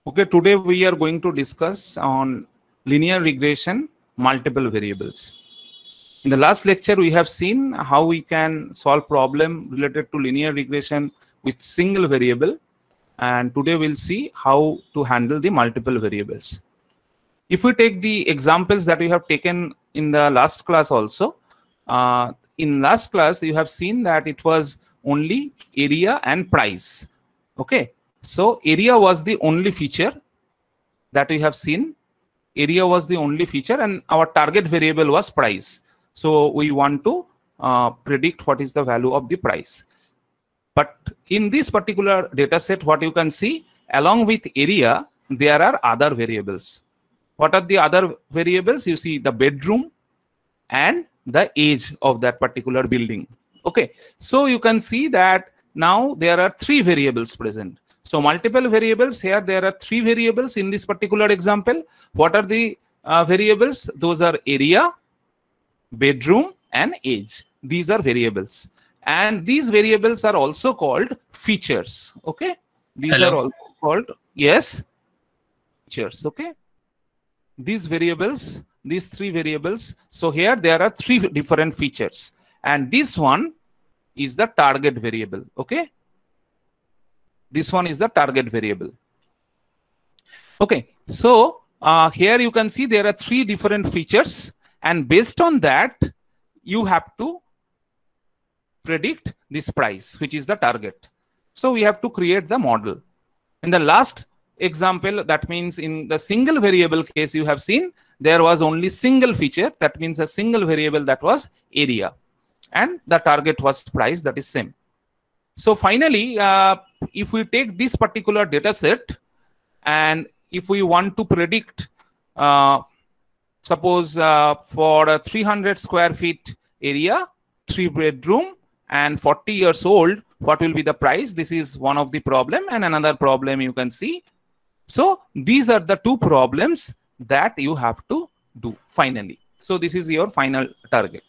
Okay, today we are going to discuss on linear regression, multiple variables. In the last lecture, we have seen how we can solve problem related to linear regression with single variable. And today we'll see how to handle the multiple variables. If we take the examples that we have taken in the last class also, in last class, you have seen that it was only area and price. Okay, so area was the only feature that we have seen. Area was the only feature and our target variable was price. So we want to predict what is the value of the price. But in this particular data set, what you can see, along with area, there are other variables. What are the other variables? You see the bedroom and the age of that particular building. Okay, so you can see that now there are three variables present. So multiple variables here, there are three variables in this particular example. What are the variables? Those are area, bedroom, and age. These are variables. And these variables are also called features. Okay, these Hello. are also called, yes, features. Okay, these variables, these three variables. So here there are three different features, and this one is the target variable. Okay, this one is the target variable. Okay, so here you can see there are three different features, and based on that you have to predict this price, which is the target. So we have to create the model. In the last example, that means in the single variable case, you have seen there was only single feature, that means a single variable, that was area, and the target was price, that is same. So finally, if we take this particular data set and if we want to predict, suppose for a 300 square feet area, 3 bedroom and 40 years old, what will be the price? This is one of the problem, and another problem you can see. So these are the two problems that you have to do finally. So this is your final target.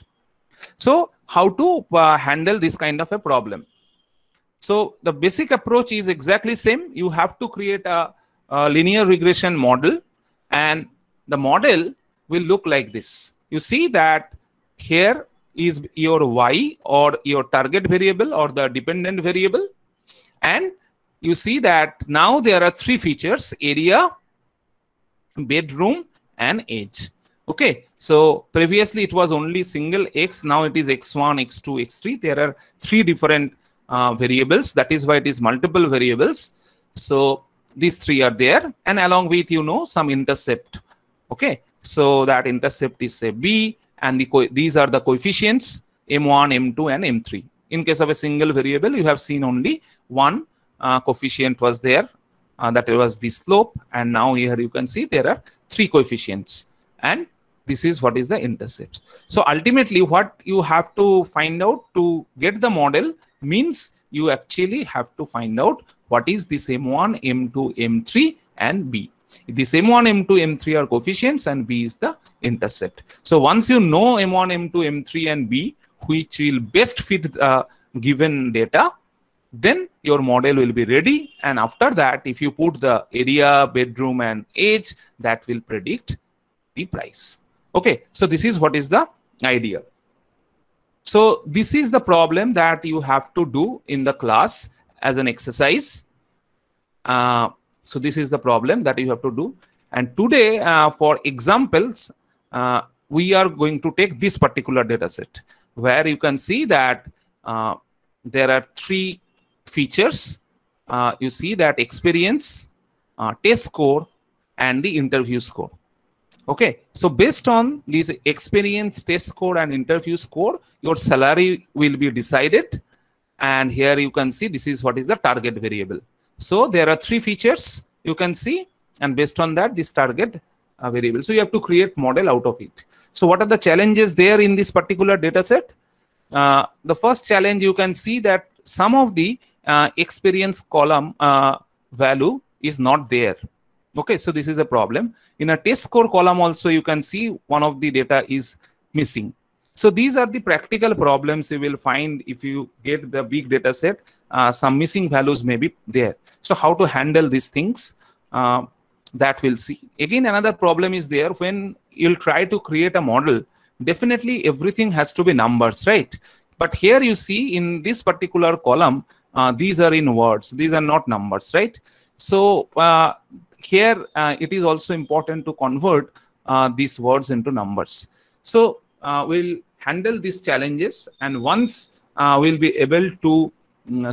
So how to handle this kind of a problem? So the basic approach is exactly same. You have to create a linear regression model, and the model will look like this. You see that here is your y, or your target variable, or the dependent variable, and you see that now there are three features: area, bedroom, and age. Okay, so previously it was only single x, now it is x1, x2, x3. There are three different variables. That is why it is multiple variables. So these three are there, and along with, you know, some intercept. Okay, so that intercept is say b, and these are the coefficients m1, m2, and m3. In case of a single variable, you have seen only one coefficient was there, that was the slope, and now here you can see there are three coefficients, and this is what is the intercept. So ultimately what you have to find out to get the model means you actually have to find out what is this m1, m2, m3, and b. This m1, m2, m3 are coefficients, and b is the intercept. So once you know m1, m2, m3, and b, which will best fit given data, then your model will be ready, and after that, if you put the area, bedroom, and age, that will predict the price. Okay, so this is what is the idea. So this is the problem that you have to do in the class as an exercise. So this is the problem that you have to do, and today for examples we are going to take this particular data set where you can see that there are three features. You see that experience, test score, and the interview score. Okay, so based on this experience, test score, and interview score, your salary will be decided. And here you can see this is what is the target variable. So there are three features you can see, and based on that, this target variable. So you have to create model out of it. So what are the challenges there in this particular data set? The first challenge, you can see that some of the experience column value is not there. Okay, so this is a problem. In a test score column also, you can see one of the data is missing. So these are the practical problems you will find if you get the big data set. Some missing values may be there. So how to handle these things? that we'll see. Again, another problem is there when you'll try to create a model. Definitely everything has to be numbers, right? But here you see in this particular column, these are in words, these are not numbers, right? So here it is also important to convert these words into numbers. So we'll handle these challenges, and once we'll be able to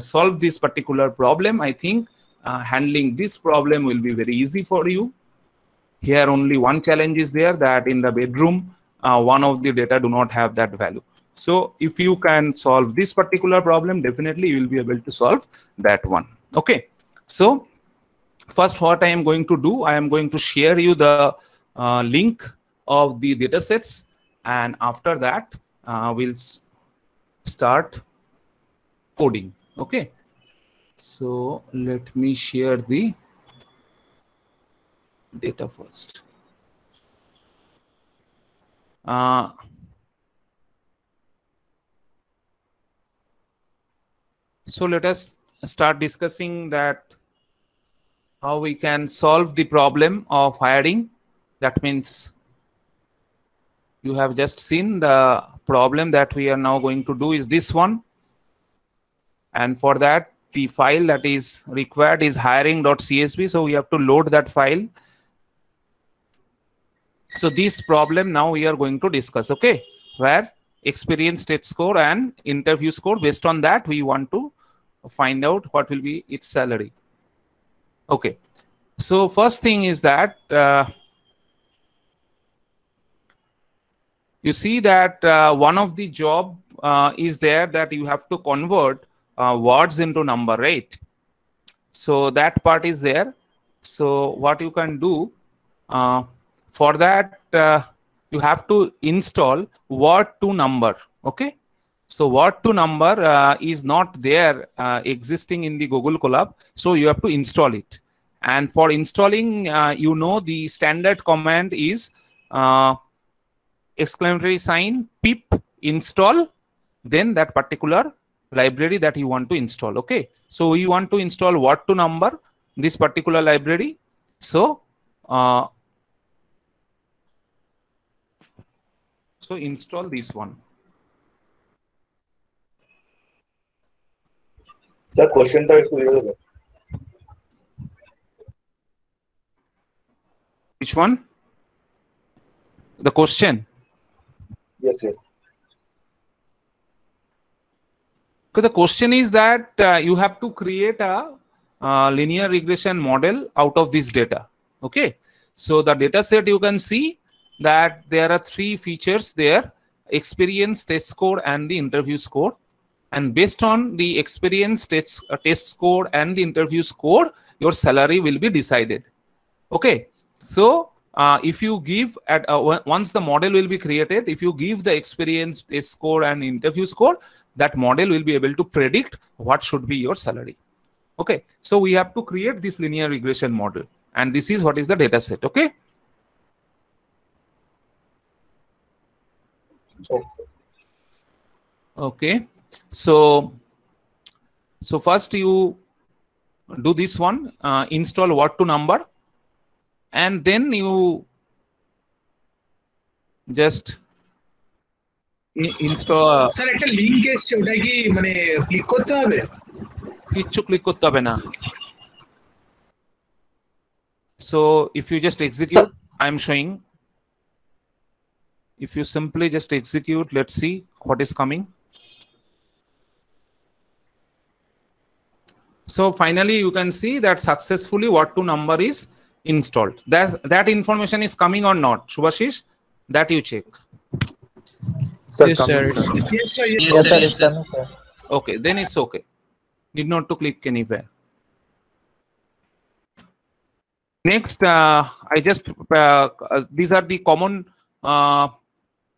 solve this particular problem, I think handling this problem will be very easy for you. Here only one challenge is there, that in the bedroom one of the data do not have that value. So if you can solve this particular problem, definitely you will be able to solve that one. Okay, so first what I am going to do, I am going to share you the link of the data sets, and after that we'll start coding. Okay, so let me share the data first. So let us start discussing that how we can solve the problem of hiring. That means you have just seen the problem that we are now going to do is this one. And for that, the file that is required is hiring.csv. So we have to load that file. So this problem now we are going to discuss, okay, where experience test score and interview score, based on that we want to find out what will be its salary. Okay, so first thing is that you see that one of the job is there that you have to convert words into number, right? So that part is there. So what you can do for that, you have to install word to number. Okay, so word to number is not there existing in the Google Colab, so you have to install it. And for installing, you know, the standard command is exclamatory sign pip install, then that particular library that you want to install. Okay, so we want to install word to number, this particular library. So so install this one. Sir, question type clear. Which one? The question? Yes, yes. So the question is that you have to create a linear regression model out of this data. Okay, so the data set, you can see that there are three features there: experience, test score, and the interview score. And based on the experience, test score, and the interview score, your salary will be decided. Okay, so if you give at once the model will be created, if you give the experience, test score, and interview score, that model will be able to predict what should be your salary. Okay, so we have to create this linear regression model, and this is what is the data set. Okay. Okay, so first you do this one, install word to number, and then you just install. Sir একটা link এসছে, ওটা কি মানে click করতে হবে? কিচ্ছু click করতে হবে না। So if you just execute, I'm showing. If you simply just execute, let's see what is coming. So finally you can see that successfully word to number is installed. That information is coming or not, Subhashish? That you check. Sir, Yes, sir. Yes, sir. Yes, sir. It's coming, sir. Okay, then it's okay. Need not to click anywhere. Next, I just these are the common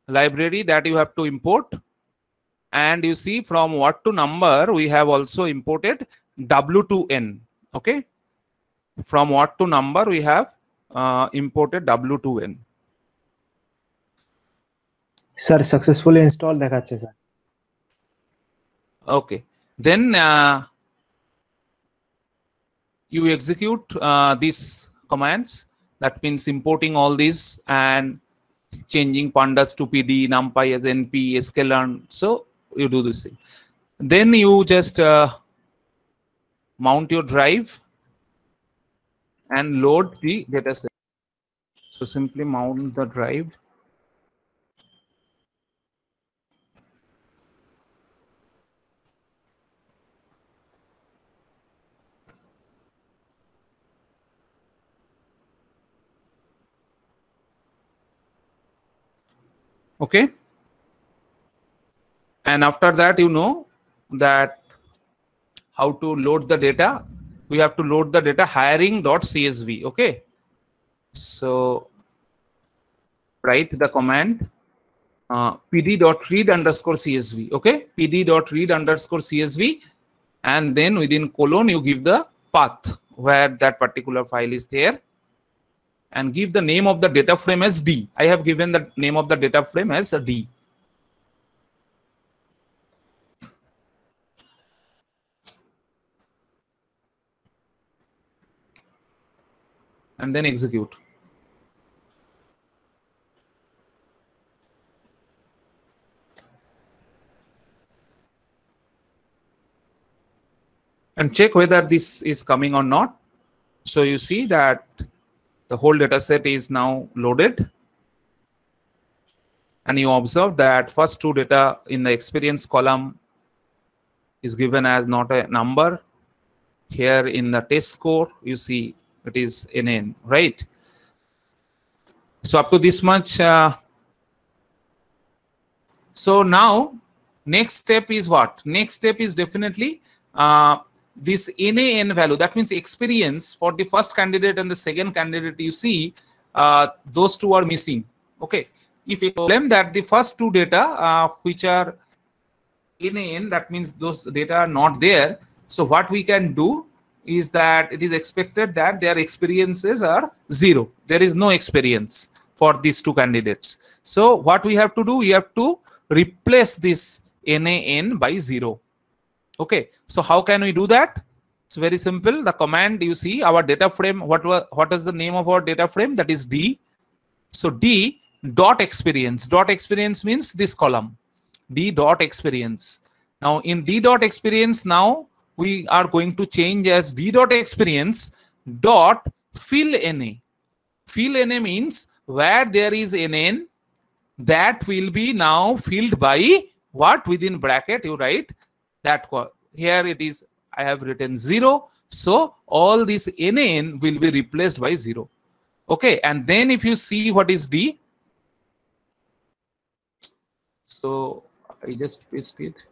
library that you have to import, and you see from word to number we have also imported W2N. Okay, from word to number we have imported W2N. Sir, successfully installed দেখাচ্ছে sir. Okay, then you execute this commands. That means importing all these and changing pandas to PD, numpy as np, sklearn. So you do this thing. Then you just mount your drive and load the data set. So simply mount the drive. Okay. And after that, you know that how to load the data. We have to load the data hiring.csv. Okay. So write the command pd.read_csv. Okay. pd.read_csv. And then within colon, you give the path where that particular file is there. And give the name of the data frame as D. I have given the name of the data frame as D. And then execute. And check whether this is coming or not. So you see that the whole data set is now loaded. And you observe that first two data in the experience column is given as not a number. Here in the test score, you see it is NN, right? So up to this much. So now next step is what? Next step is definitely this NAN value. That means experience for the first candidate and the second candidate. You see those two are missing. Okay. If you claim that the first two data which are NAN, that means those data are not there. So what we can do is that it is expected that their experiences are 0. There is no experience for these two candidates. So what we have to do, we have to replace this NAN by 0. Okay, so how can we do that? It's very simple. The command, you see our data frame, what is the name of our data frame? That is D. So D dot experience. Dot experience means this column. D dot experience. Now in D dot experience, now we are going to change as D dot experience dot fill NA. Fill NA means where there is NN, that will be now filled by what? Within bracket you write that. Here it is, I have written 0. So all this NN will be replaced by 0. Okay, and then if you see what is D, so I just paste it.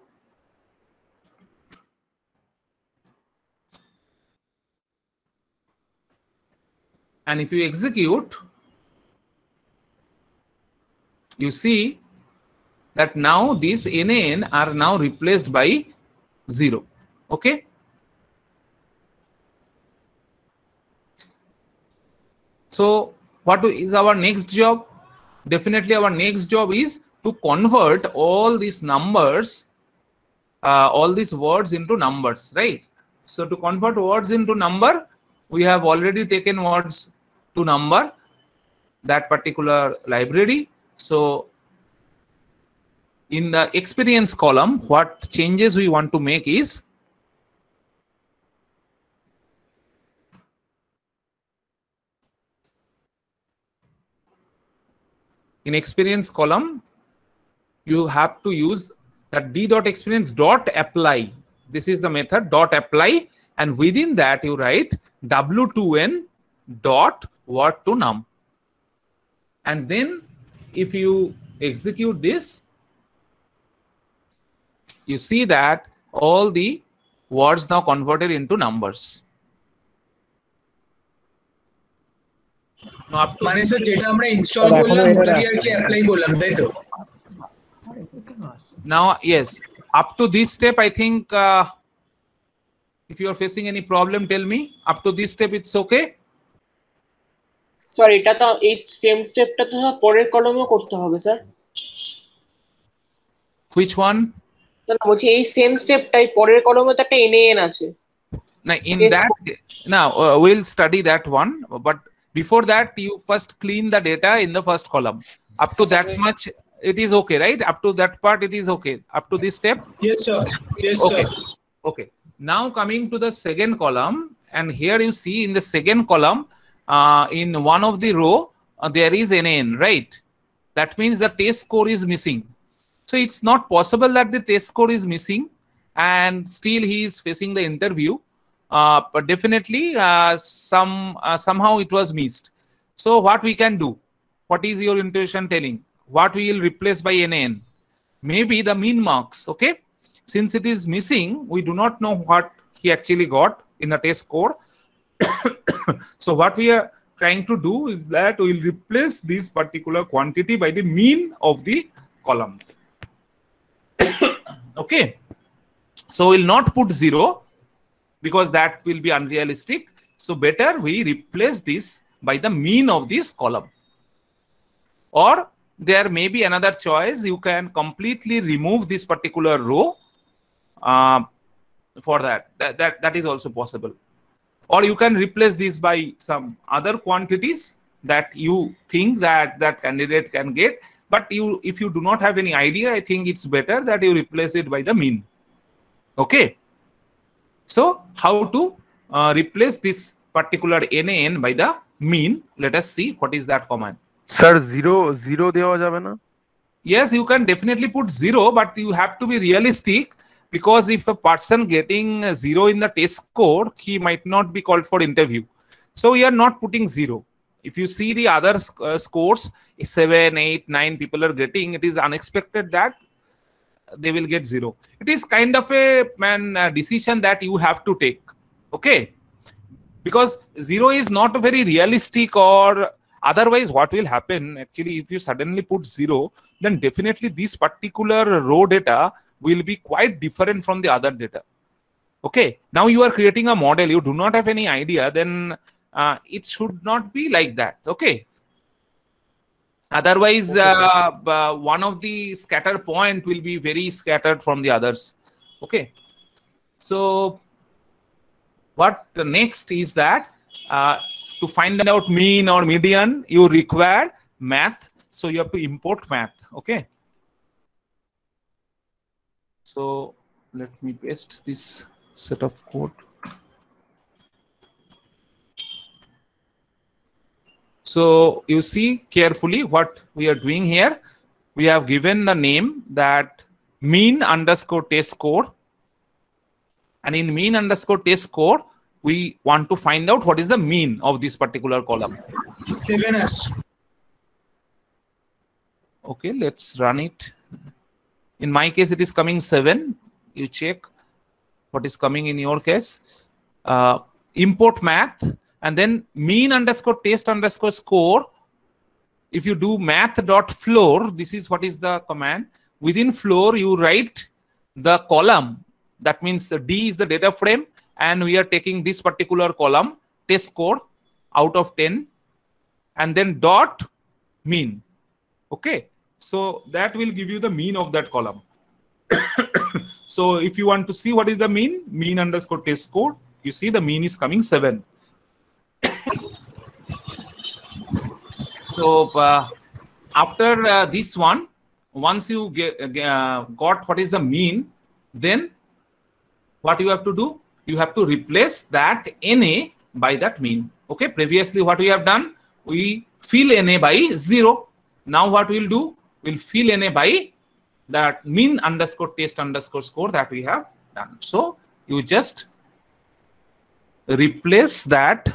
And if you execute, you see that now these NAN are now replaced by 0. Okay. So what is our next job? Definitely our next job is to convert all these numbers, all these words into numbers, right? So to convert words into number, we have already taken words to number, that particular library. So in the experience column, what changes we want to make is in experience column, you have to use that d.experience.apply. This is the method .apply, and within that you write w2n dot word to num. And then if you execute this, you see that all the words now converted into numbers. Now up to মানে sir যেটা আমরা install করলাম ওটাকে আর কি apply করলাম তাই তো? Now yes, up to this step I think if you are facing any problem, tell me. Up to this step it's okay? Sir এটা তো এই সেম স্টেপটা তো পরের কলমেও করতে হবে স্যার। Which one? না বলছি এই সেম স্টেপটাই পরের কলমে তো একটা NAN আছে। Now, in Yes. that, now we'll study that one. But before that, you first clean the data in the first column. Up to that much, it is okay, right? Up to that part, it is okay. Up to this step, Yes, sir. Yes, okay. sir. Okay. Now coming to the second column, and here you see in the second column, in one of the row, there is NaN, right? That means the test score is missing. So it's not possible that the test score is missing and still he is facing the interview. But definitely somehow it was missed. So what we can do? What is your intuition telling? What we will replace by NaN? Maybe the min marks, okay? Since it is missing, we do not know what he actually got in the test score. So what we are trying to do is that we will replace this particular quantity by the mean of the column. Okay. So we will not put 0 because that will be unrealistic. So better we replace this by the mean of this column. Or there may be another choice. You can completely remove this particular row for that. That is also possible. Or you can replace this by some other quantities that you think that that candidate can get. But if you do not have any idea, I think it's better that you replace it by the mean. Okay. So how to replace this particular NaN by the mean? Let us see what is that command. Sir, zero দেওয়া যাবে না? Yes, you can definitely put 0, but you have to be realistic, because if a person getting 0 in the test score, he might not be called for interview. So we are not putting 0. If you see the other scores, 7, 8, 9 people are getting, it is unexpected that they will get 0. It is kind of a decision that you have to take. Okay, because 0 is not very realistic, or otherwise what will happen actually, if you suddenly put 0, then definitely this particular row data will be quite different from the other data. Okay, now you are creating a model, you do not have any idea, then it should not be like that. Okay, otherwise one of the scatter point will be very scattered from the others. Okay, so what next is that to find out mean or median, you require math. So you have to import math. Okay. So let me paste this set of code. So you see carefully what we are doing here. We have given the name that mean underscore test score. And in mean underscore test score, we want to find out what is the mean of this particular column. 7s. Okay, let's run it. In my case, it is coming 7. You check what is coming in your case. Import math, and then mean underscore test underscore score. If you do math.floor, this is what is the command. Within floor, you write the column. That means D is the data frame, and we are taking this particular column, test score, out of 10, and then dot mean. Okay, so that will give you the mean of that column. So if you want to see what is the mean underscore test score, you see the mean is coming 7. So after this one, once you got what is the mean, then what you have to do? You have to replace that NA by that mean. Okay, previously what we have done, we fill NA by 0. Now what we'll do? We'll fill NA by that mean underscore test underscore score that we have done. So you just replace that .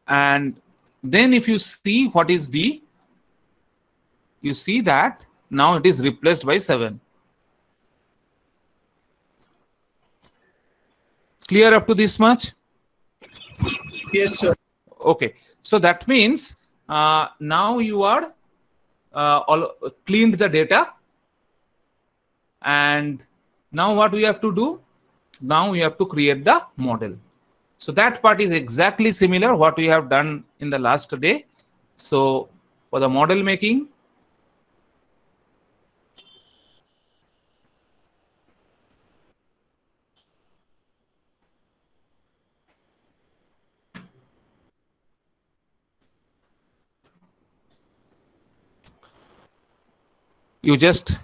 And then if you see what is D, you see that now it is replaced by 7. Clear up to this much? Yes, sir. Okay. So that means now you are cleaned the data. And now what we have to do? now we have to create the model. So that part is exactly similar what we have done in the last day. So for the model making, you just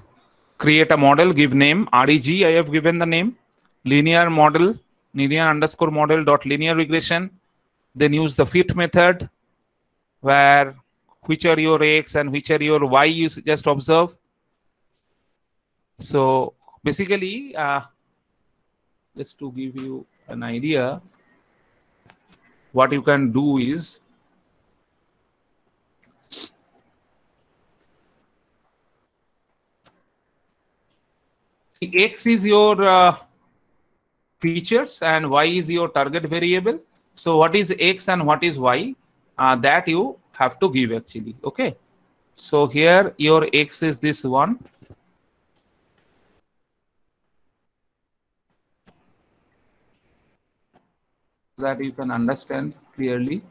create a model, give name, REG, I have given the name, linear model, linear underscore model dot linear regression. Then use the fit method, where which are your X and which are your Y, you just observe. So basically, just to give you an idea, what you can do is, X is your features and Y is your target variable. So what is X and what is Y? That you have to give actually. Okay. So here your X is this one. That you can understand clearly.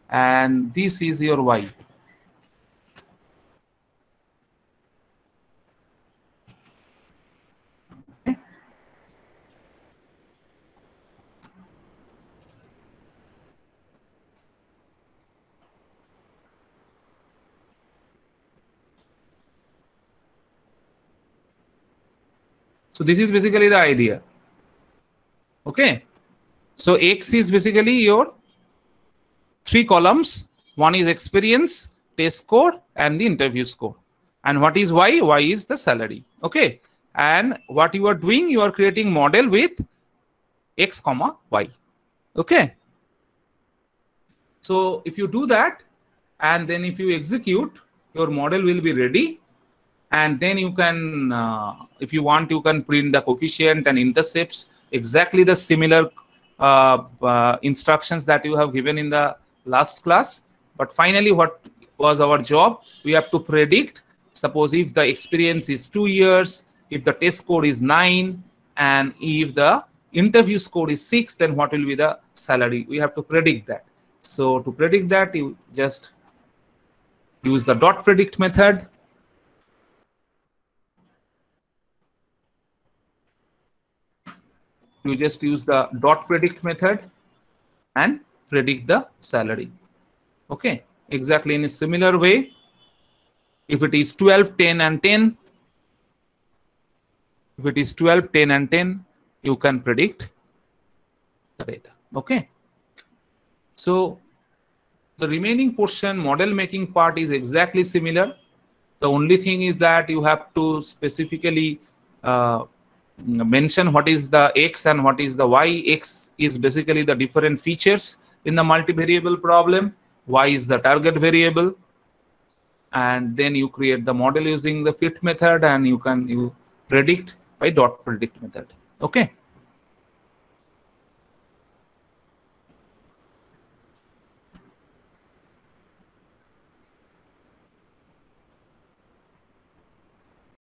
And this is your Y. So this is basically the idea. Okay. So X is basically your 3 columns. One is experience, test score, and the interview score. And what is Y? Y is the salary. Okay. And what you are doing, you are creating model with X comma Y. Okay. So if you do that, and then if you execute, your model will be ready. And then you can, if you want, you can print the coefficient and intercepts, exactly the similar instructions that you have given in the last class. But finally, what was our job? We have to predict, suppose if the experience is 2 years, if the test score is 9, and if the interview score is 6, then what will be the salary? We have to predict that. So to predict that, you just use the dot predict method. You just use the dot predict method and predict the salary. Okay, exactly in a similar way. If it is 12, 10, and 10, if it is 12, 10, and 10, you can predict the data. Okay. So the remaining portion, model making part, is exactly similar. The only thing is that you have to specifically mention what is the X and what is the Y. X is basically the different features in the multivariable problem. Y is the target variable. And then you create the model using the fit method, and you predict by dot predict method. Okay.